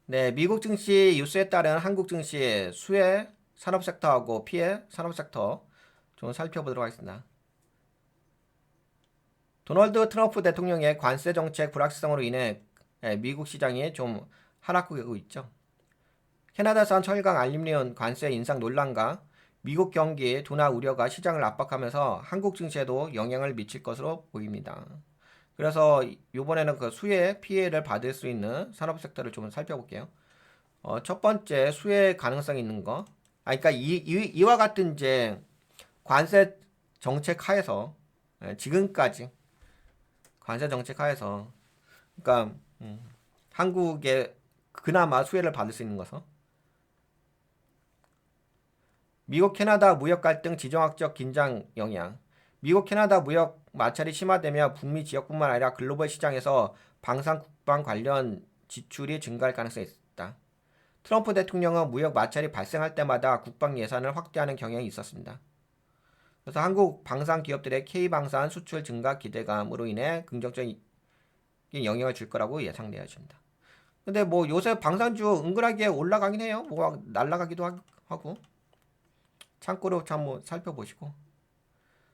네, 미국 증시 뉴스에 따른 한국 증시 수혜 산업 섹터하고 피해 산업 섹터 좀 살펴보도록 하겠습니다. 도널드 트럼프 대통령의 관세 정책 불확실성으로 인해 미국 시장이 좀 하락하고 있죠. 캐나다산 철강 알루미늄 관세 인상 논란과 미국 경기 둔화 우려가 시장을 압박하면서 한국 증시에도 영향을 미칠 것으로 보입니다. 그래서 이번에는 그 수혜 피해를 받을 수 있는 산업 섹터를 좀 살펴볼게요. 첫 번째 수혜 가능성 있는 거. 그러니까 이와 같은 이제 관세 정책 하에서 지금까지 관세 정책 하에서 그러니까 한국에 그나마 수혜를 받을 수 있는 것은 미국 캐나다 무역 갈등 지정학적 긴장 영향. 미국 캐나다 무역 마찰이 심화되며 북미 지역뿐만 아니라 글로벌 시장에서 방산 국방 관련 지출이 증가할 가능성이 있다. 트럼프 대통령은 무역 마찰이 발생할 때마다 국방 예산을 확대하는 경향이 있었습니다. 그래서 한국 방산 기업들의 K방산 수출 증가 기대감으로 인해 긍정적인 영향을 줄 거라고 예상되어집니다. 근데 뭐 요새 방산주 은근하게 올라가긴 해요. 뭐 날라가기도 하고 참고로 참 뭐 살펴보시고.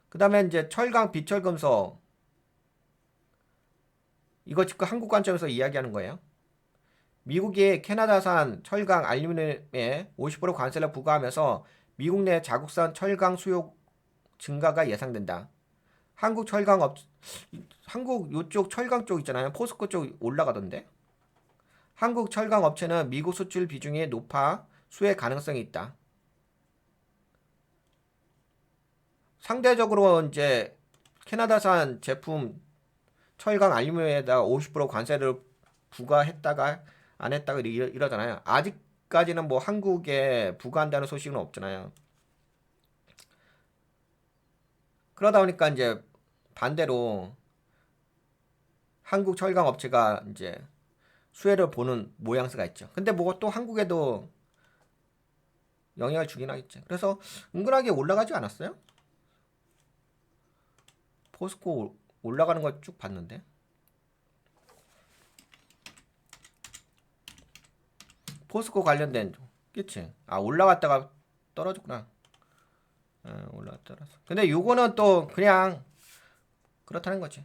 그 다음에 이제 철강 비철금속 이거 지금 한국 관점에서 이야기하는 거예요. 미국이 캐나다산 철강 알루미늄에 50% 관세를 부과하면서 미국 내 자국산 철강 수요 증가가 예상된다. 한국 철강 업 한국 요쪽 철강 쪽 있잖아요. 포스코 쪽 올라가던데. 한국 철강 업체는 미국 수출 비중이 높아 수혜 가능성이 있다. 상대적으로 이제 캐나다산 제품 철강 알루미늄에다 50% 관세를 부과했다가 안 했다가 이러잖아요. 아직까지는 뭐 한국에 부과한다는 소식은 없잖아요. 그러다 보니까 이제 반대로 한국 철강 업체가 이제 수혜를 보는 모양새가 있죠. 근데 뭐 또 한국에도 영향을 주긴 하겠죠. 그래서 은근하게 올라가지 않았어요? 포스코 올라가는 걸 쭉 봤는데. 포스코 관련된 그치? 아 올라갔다가 떨어졌구나. 올라갔다 떨어졌어. 근데 요거는 또 그냥 그렇다는 거지.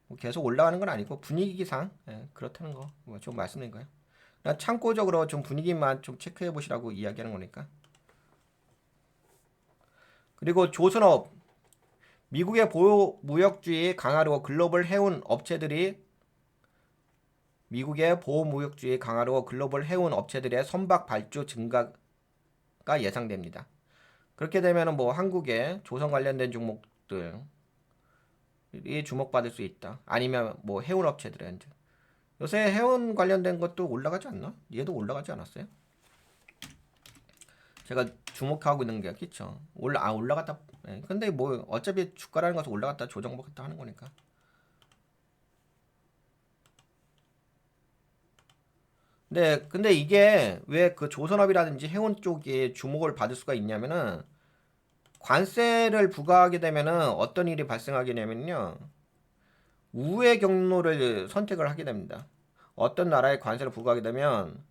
뭐 계속 올라가는 건 아니고 분위기상 그렇다는 거좀 말씀드린 거예요. 그냥 참고적으로 좀 분위기만 좀 체크해 보시라고 이야기하는 거니까. 그리고 조선업 미국의 보호 무역주의 강화로 글로벌 해운 업체들이 미국의 보호무역주의 강화로 글로벌 해운 업체들의 선박 발주 증가가 예상됩니다. 그렇게 되면 뭐 한국의 조선 관련된 종목들이 주목받을 수 있다. 아니면 뭐 해운 업체들은 요새 해운 관련된 것도 올라가지 않나? 얘도 올라가지 않았어요? 제가 주목하고 있는 게 그쵸? 올라갔다. 근데 뭐 어차피 주가라는 것은 올라갔다 조정받았다 하는 거니까. 네, 근데 이게 왜 그 조선업이라든지 해운 쪽에 주목을 받을 수가 있냐면은 관세를 부과하게 되면은 어떤 일이 발생하게 되면요. 우회 경로를 선택을 하게 됩니다. 어떤 나라에 관세를 부과하게 되면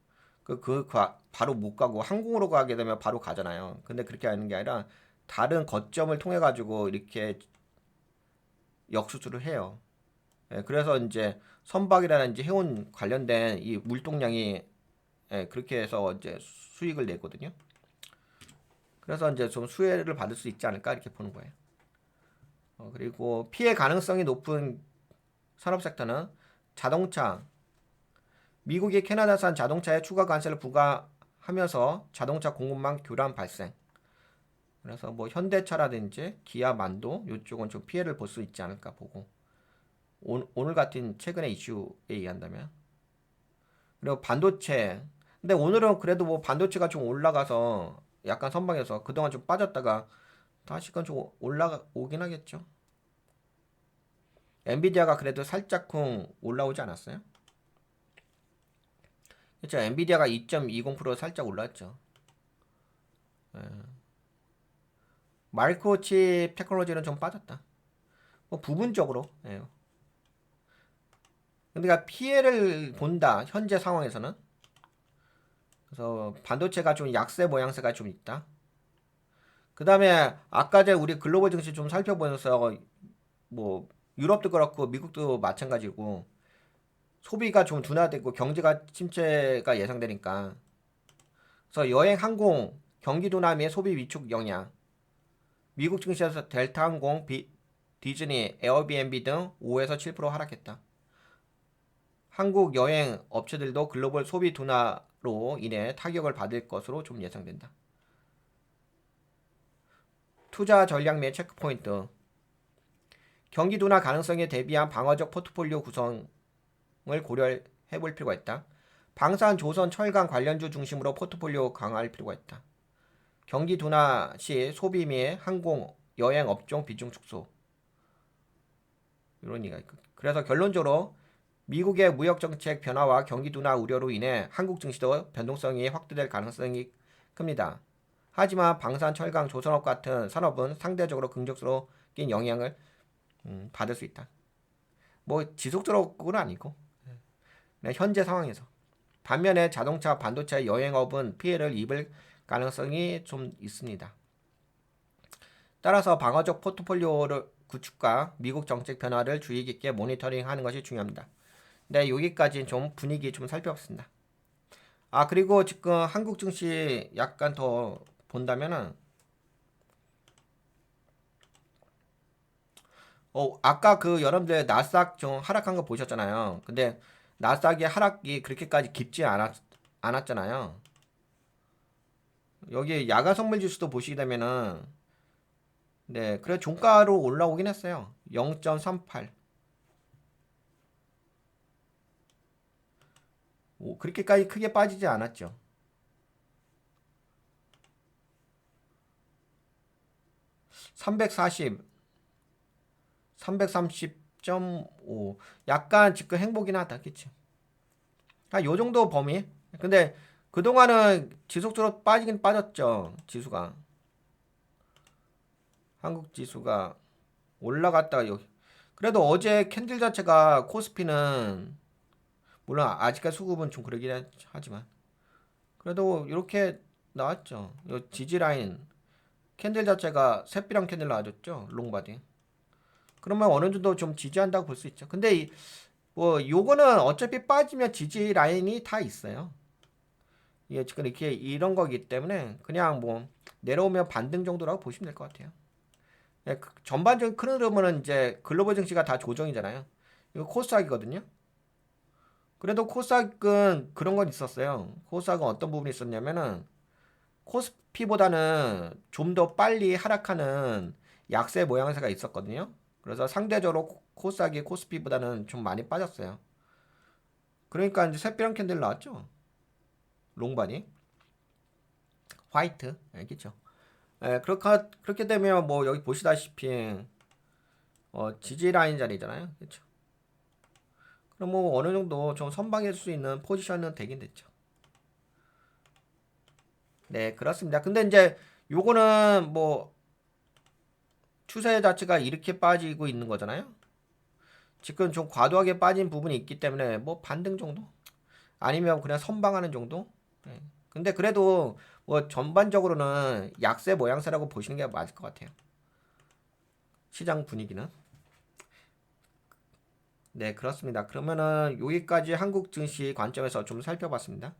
바로 못 가고 항공으로 가게 되면 바로 가잖아요. 근데 그렇게 하는 게 아니라 다른 거점을 통해 가지고 이렇게 역수출을 해요. 그래서 이제 선박이라든지 해운 관련된 이 물동량이 그렇게 해서 이제 수익을 내거든요. 그래서 이제 좀 수혜를 받을 수 있지 않을까 이렇게 보는 거예요. 그리고 피해 가능성이 높은 산업 섹터는 자동차. 미국이 캐나다산 자동차에 추가 관세를 부과하면서 자동차 공급망 교란 발생. 그래서 뭐 현대차라든지 기아, 만도 이쪽은 좀 피해를 볼 수 있지 않을까 보고 오늘 같은 최근의 이슈에 의한다면 그리고 반도체. 근데 오늘은 그래도 뭐 반도체가 좀 올라가서 약간 선방해서 그동안 좀 빠졌다가 다시금 좀 올라오긴 하겠죠. 엔비디아가 그래도 살짝쿵 올라오지 않았어요? 그렇죠. 엔비디아가 2.20% 살짝 올랐죠. 마이크로칩 테크놀로지는 좀 빠졌다. 뭐 부분적으로. 그러니까 피해를 본다. 현재 상황에서는. 그래서 반도체가 좀 약세 모양새가 좀 있다. 그 다음에 아까 전에 우리 글로벌 증시 좀 살펴보면서 뭐 유럽도 그렇고 미국도 마찬가지고 소비가 좀 둔화되고 경제가 침체가 예상되니까 그래서 여행 항공 경기 둔화 및 소비 위축 영향 미국 증시에서 델타 항공, 디즈니, 에어비앤비 등 5에서 7% 하락했다. 한국 여행 업체들도 글로벌 소비 둔화로 인해 타격을 받을 것으로 좀 예상된다. 투자 전략 및 체크포인트 경기 둔화 가능성에 대비한 방어적 포트폴리오 구성을 고려해 볼 필요가 있다. 방산, 조선, 철강 관련주 중심으로 포트폴리오 강화할 필요가 있다. 경기 둔화 시 소비 및 항공, 여행 업종 비중 축소. 이런 얘기가 있고. 그래서 결론적으로 미국의 무역 정책 변화와 경기 둔화 우려로 인해 한국 증시도 변동성이 확대될 가능성이 큽니다. 하지만 방산, 철강, 조선업 같은 산업은 상대적으로 긍정적인 영향을 받을 수 있다. 뭐 지속적으로는 아니고 현재 상황에서. 반면에 자동차, 반도체, 여행업은 피해를 입을 가능성이 좀 있습니다. 따라서 방어적 포트폴리오를 구축과 미국 정책 변화를 주의 깊게 모니터링하는 것이 중요합니다. 네, 여기까지 좀 분위기 좀 살펴봤습니다. 아, 그리고 지금 한국 증시 약간 더 본다면은 아까 그 여러분들 나스닥 좀 하락한 거 보셨잖아요. 근데 나스닥의 하락이 그렇게까지 깊지 않았잖아요. 여기 야간 선물 지수도 보시게 되면은 네, 그래 종가로 올라오긴 했어요. 0.38. 그렇게까지 크게 빠지지 않았죠. 340, 330.5. 약간 지금 행보긴 하다. 그치? 요 정도 범위? 근데 그동안은 지속적으로 빠지긴 빠졌죠. 지수가. 한국 지수가 올라갔다가 여기. 그래도 어제 캔들 자체가 코스피는 물론 아직까지 수급은 좀 그러긴 하지만 그래도 이렇게 나왔죠. 요 지지 라인 캔들 자체가 새비랑 캔들 나와줬죠. 롱바디. 그러면 어느 정도 좀 지지한다고 볼 수 있죠. 근데 뭐 요거는 어차피 빠지면 지지 라인이 다 있어요. 이게 지금 이렇게 이런 거기 때문에 그냥 뭐 내려오면 반등 정도라고 보시면 될 것 같아요. 예, 전반적인 큰 흐름은 이제 글로벌 증시가 다 조정이잖아요. 이거 코스닥이거든요. 그래도 코스닥은 그런 건 있었어요. 코스닥은 어떤 부분이 있었냐면은 코스피보다는 좀 더 빨리 하락하는 약세 모양새가 있었거든요. 그래서 상대적으로 코스닥이 코스피보다는 좀 많이 빠졌어요. 그러니까 이제 새별한 캔들 나왔죠. 롱바니, 화이트, 알겠죠? 예, 그렇게 되면 뭐 여기 보시다시피 지지 라인 자리잖아요. 그렇죠? 그럼 뭐 어느 정도 좀 선방할 수 있는 포지션은 되긴 됐죠. 네, 그렇습니다. 근데 이제 요거는 뭐 추세 자체가 이렇게 빠지고 있는 거잖아요. 지금 좀 과도하게 빠진 부분이 있기 때문에 뭐 반등 정도? 아니면 그냥 선방하는 정도? 네. 근데 그래도 뭐 전반적으로는 약세 모양새라고 보시는 게 맞을 것 같아요. 시장 분위기는. 네, 그렇습니다. 그러면은 여기까지 한국 증시 관점에서 좀 살펴봤습니다.